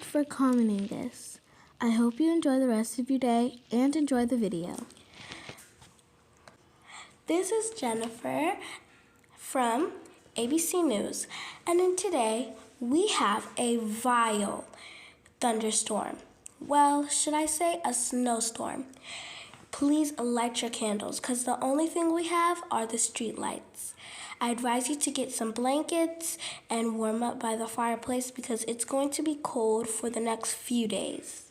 for commenting this. I hope you enjoy the rest of your day and enjoy the video. This is Jennifer from ABC News, and then today we have a vile thunderstorm. Well, should I say a snowstorm? Please light your candles, because the only thing we have are the street lights. I advise you to get some blankets and warm up by the fireplace because it's going to be cold for the next few days.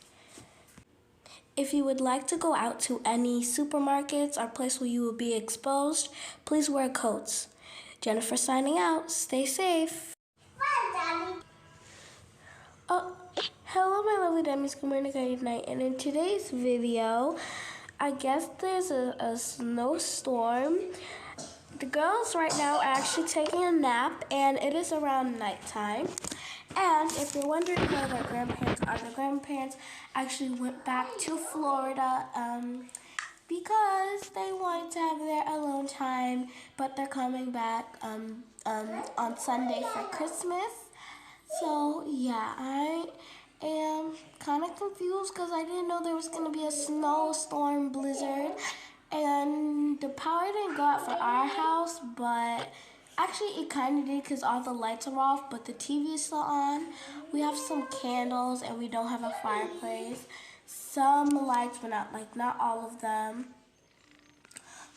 If you would like to go out to any supermarkets or place where you will be exposed, please wear coats. Jennifer signing out. Stay safe. Oh, hello my lovely diamonds. Good morning, good night. And in today's video, I guess there's a snowstorm. The girls right now are actually taking a nap, and it is around nighttime. And if you're wondering where their grandparents are, the grandparents actually went back to Florida because they wanted to have their alone time, but they're coming back on Sunday for Christmas. So yeah, I am kind of confused because I didn't know there was going to be a snowstorm blizzard. And the power didn't go out for our house, but actually it kind of did because all the lights are off, but the TV is still on. We have some candles and we don't have a fireplace. Some lights went out, like not all of them.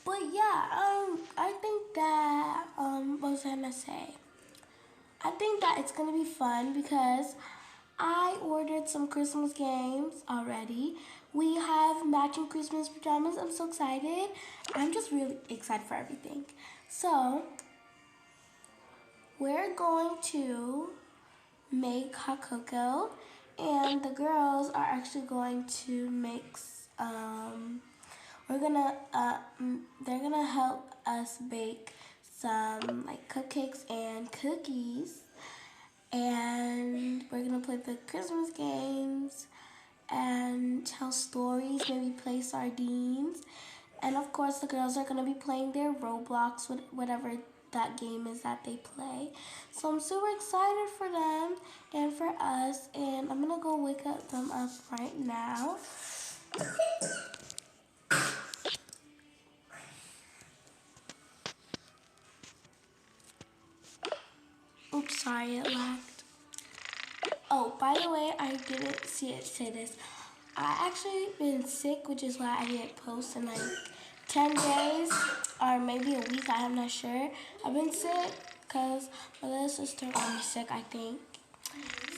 But yeah, I think that, what was I gonna say? I think that it's gonna be fun because I ordered some Christmas games already. We have matching Christmas pajamas. I'm so excited. I'm just really excited for everything. So, we're going to make hot cocoa, and the girls are actually going to make, they're gonna help us bake some like cupcakes and cookies. And we're gonna play the Christmas games and tell stories, maybe play sardines. And of course the girls are gonna be playing their Roblox, whatever that game is that they play. So I'm super excited for them and for us, and I'm gonna go wake them up right now. Oops, sorry, it lagged. Oh, by the way, I didn't say this. I actually been sick, which is why I didn't post in like 10 days or maybe a week. I'm not sure. I've been sick because my little sister got me sick, I think.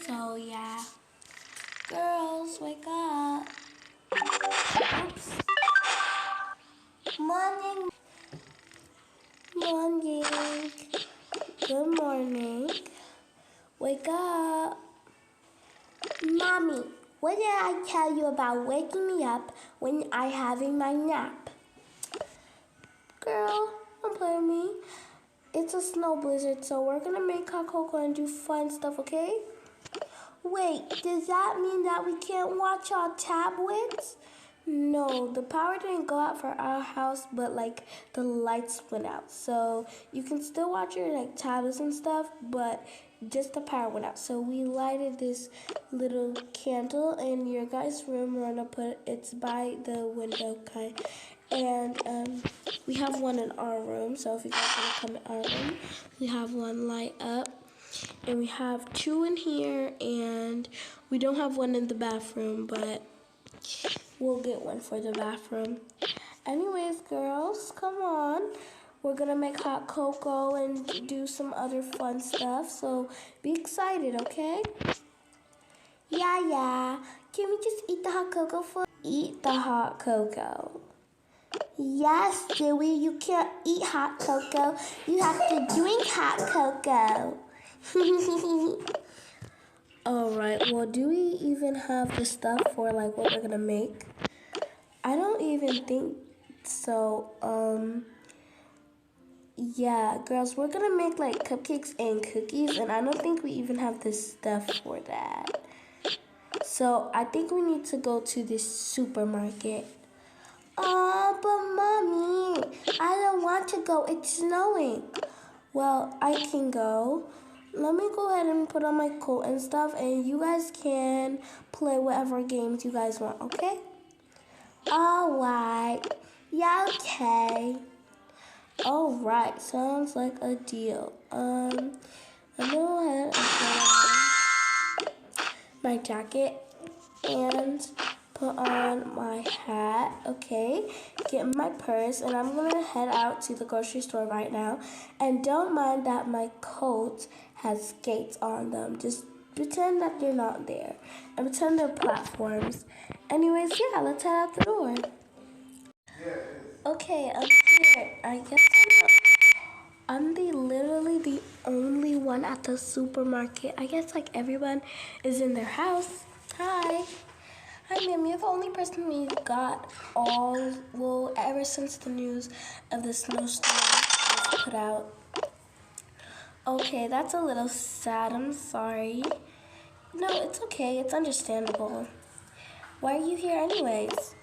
So yeah, girls, wake up. Oops. Morning. Morning. Good morning. Wake up. Mommy, what did I tell you about waking me up when I'm having my nap? Girl, don't play with me. It's a snow blizzard, so we're gonna make hot cocoa and do fun stuff, okay? Wait, does that mean that we can't watch our tablets? No, the power didn't go out for our house, but like the lights went out. So you can still watch your like tablets and stuff, but just the power went out. So we lighted this little candle in your guys' room. We're gonna put it's by the window kind, and we have one in our room. So if you guys wanna come in our room, we have one light up, and we have two in here, and we don't have one in the bathroom, but we'll get one for the bathroom. Anyways, girls, come on. We're gonna make hot cocoa and do some other fun stuff, so be excited, okay? Yeah. Can we just eat the hot cocoa for? Eat the hot cocoa. Yes, Dewey, you can't eat hot cocoa. You have to drink hot cocoa. Alright, well, do we even have the stuff for like what we're gonna make? I don't even think so. Yeah, girls, we're gonna make like cupcakes and cookies, and I don't think we even have the stuff for that. So I think we need to go to this supermarket. Oh, but Mommy, I don't want to go. It's snowing. Well, I can go. Let me go ahead and put on my coat and stuff, and you guys can play whatever games you guys want, okay? Alright. Yeah, okay. Alright, sounds like a deal. I'm gonna go ahead and put on my jacket and put on my hat, okay? Get my purse, and I'm gonna head out to the grocery store right now. And don't mind that my coat has skates on them. Just pretend that they're not there. And pretend they're platforms. Anyways, yeah, let's head out the door. Okay, I'm here. I guess I'm literally the only one at the supermarket. I guess like everyone is in their house. Hi. Hi, ma'am. You're the only person we got ever since the news of the snowstorm was put out. Okay, that's a little sad. I'm sorry. No, it's okay. It's understandable. Why are you here anyways?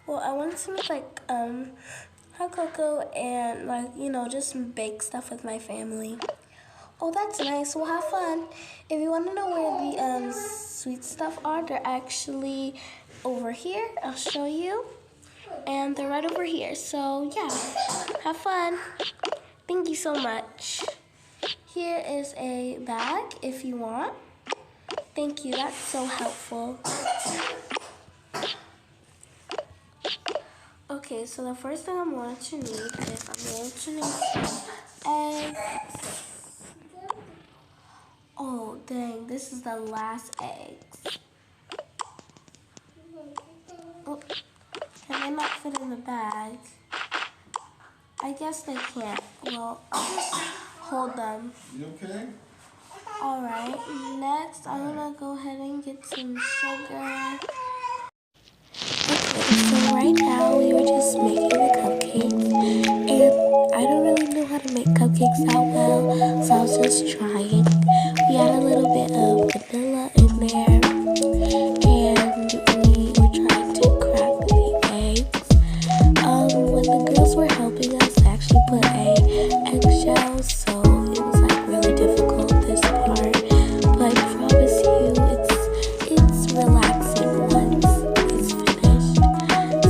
Well, I wanted to make hot cocoa and just bake stuff with my family. Oh, that's nice. Well, have fun. If you want to know where the sweet stuff are, they're actually over here. I'll show you. And they're right over here. So, yeah, have fun. Thank you so much. Here is a bag if you want. Thank you. That's so helpful. Okay, so the first thing I'm going to need is eggs. Oh, dang, this is the last eggs. Oh, can they not fit in the bag? I guess they can't. Well, I'll just hold them. You okay? Alright, next I'm gonna go ahead and get some sugar. Okay, so right now we were just making the cupcakes, and I don't really know how to make cupcakes that well, so I was just trying. We had a little bit of vanilla in there, and we were trying to crack the eggs. When the girls were helping us, they actually put eggshells, so it was like really difficult this part. But I promise you, it's relaxing once it's finished.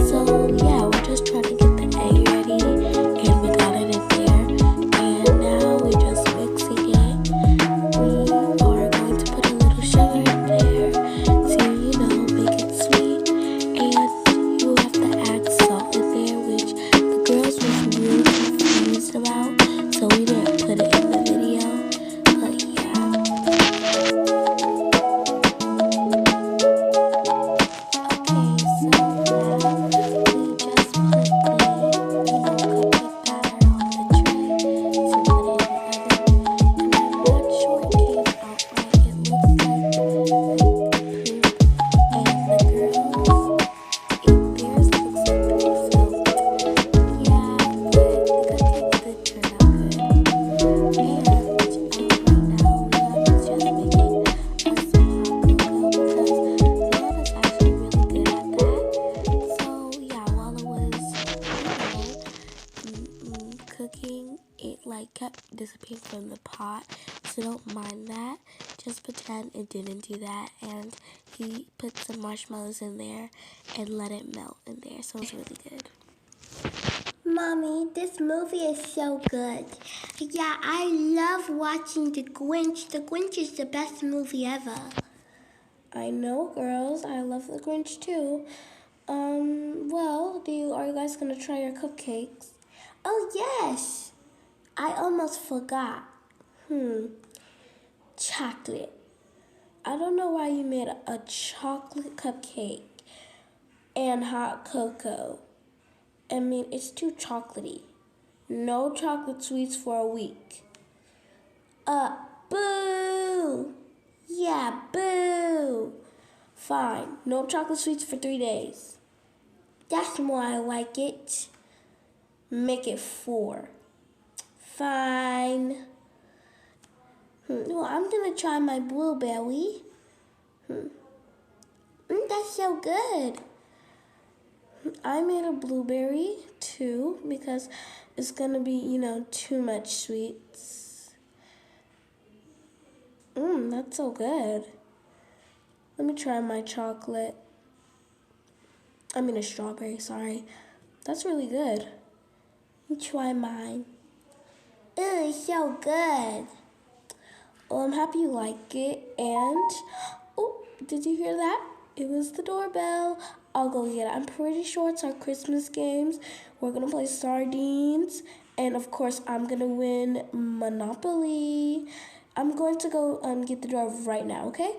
So yeah, we're just trying to get the egg ready, and we got it in there. And now we're just mixing it. We are going to put a little sugar in there to make it sweet, and you have to add salt in there, which the girls was really confused about, so we didn't put it in the video. But yeah. Okay, so now we just put the cupcake batter on the tray to put it in the oven, and I'm not sure it came out right. It looks like poop, and the girls, theirs looks like poop, so yeah, but the cupcakes did turn out good. And right now Leon is just making us some hot cocoa because Leon is actually really good at that. So yeah, while it was cooking, it kept disappearing from the pot. So don't mind that. Just pretend it didn't do that. And he put some marshmallows in there and let it melt in there. So it's really good. Mommy, this movie is so good. Yeah, I love watching The Grinch. The Grinch is the best movie ever. I know, girls. I love The Grinch too. Well, are you guys gonna try your cupcakes? Oh, yes. I almost forgot. Chocolate. I don't know why you made a chocolate cupcake and hot cocoa. I mean, it's too chocolatey. No chocolate sweets for a week. Boo! Yeah, boo! Fine, no chocolate sweets for 3 days. That's more I like it. Make it 4. Fine. Well, I'm gonna try my blueberry. That's so good. I made a blueberry too because it's gonna be, too much sweets. That's so good. Let me try my chocolate. I mean a strawberry, sorry. That's really good. Let me try mine. Ooh, it's so good. Well, I'm happy you like it. And, oh, did you hear that? It was the doorbell. I'll go get it. I'm pretty sure it's our Christmas games. We're going to play sardines. And, of course, I'm going to win Monopoly. I'm going to go get the door right now, okay?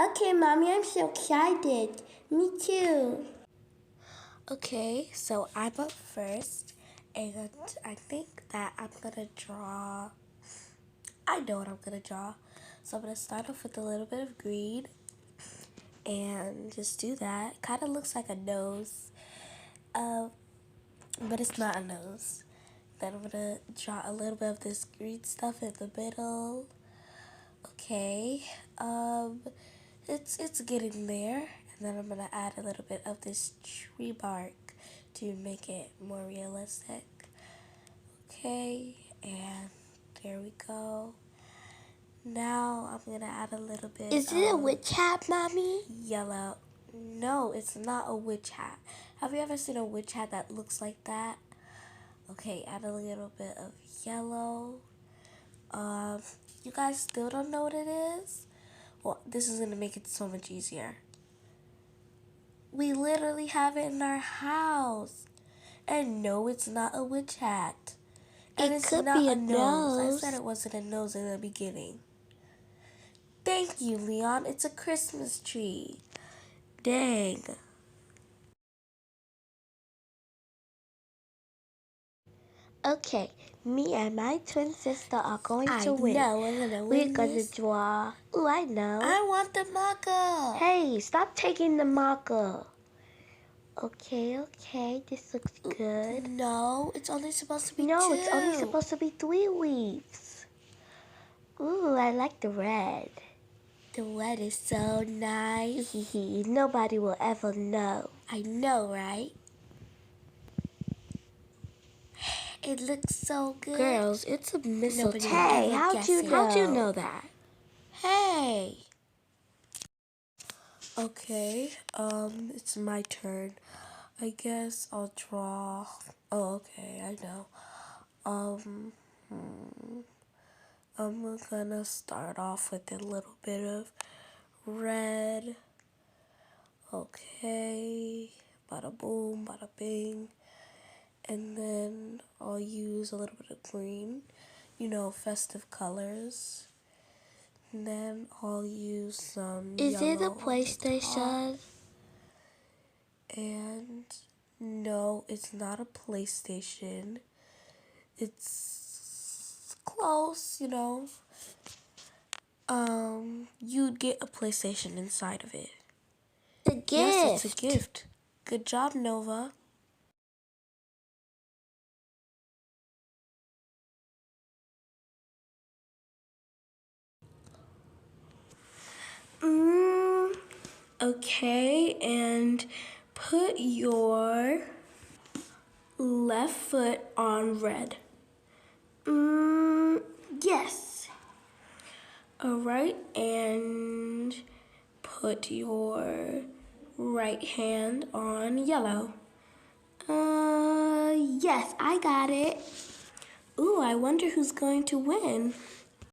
Okay, Mommy, I'm so excited. Me too. Okay, so I'm up first. And I think that I'm going to draw... I know what I'm going to draw. So I'm going to start off with a little bit of green and just do that. Kind of looks like a nose, but it's not a nose. Then I'm going to draw a little bit of this green stuff in the middle. Okay, it's getting there. And then I'm going to add a little bit of this tree bark to make it more realistic. Okay, and there we go. Now I'm gonna add a little bit. Is it a witch hat, Mommy? Yellow. No, it's not a witch hat. Have you ever seen a witch hat that looks like that? Okay, add a little bit of yellow. You guys still don't know what it is? Well, this is gonna make it so much easier. We literally have it in our house. And no, it's not a witch hat. And It could be a nose. I said it wasn't a nose in the beginning. Thank you, Leon. It's a Christmas tree. Dang. Okay, me and my twin sister are going to win. I know, I'm gonna We're win going this. to draw. Ooh, I know. I want the marker. Hey, stop taking the marker. Okay, this looks good. No, it's only supposed to be No, two. it's only supposed to be 3 leaves. Ooh, I like the red. The red is so nice. Nobody will ever know. I know, right? It looks so good. Girls, it's a mistletoe. Hey, how'd you know that? Hey. Okay, it's my turn. I guess I'll draw. Oh, okay, I know. I'm gonna start off with a little bit of red. Okay, bada boom, bada bing. And then I'll use a little bit of green, festive colors. And then I'll use some Is it a yellow PlayStation? And no, it's not a PlayStation. It's close, You'd get a PlayStation inside of it. A gift. Yes, it's a gift. Good job, Nova. Okay, and put your left foot on red. Yes. All right, and put your right hand on yellow. Yes, I got it. Ooh, I wonder who's going to win.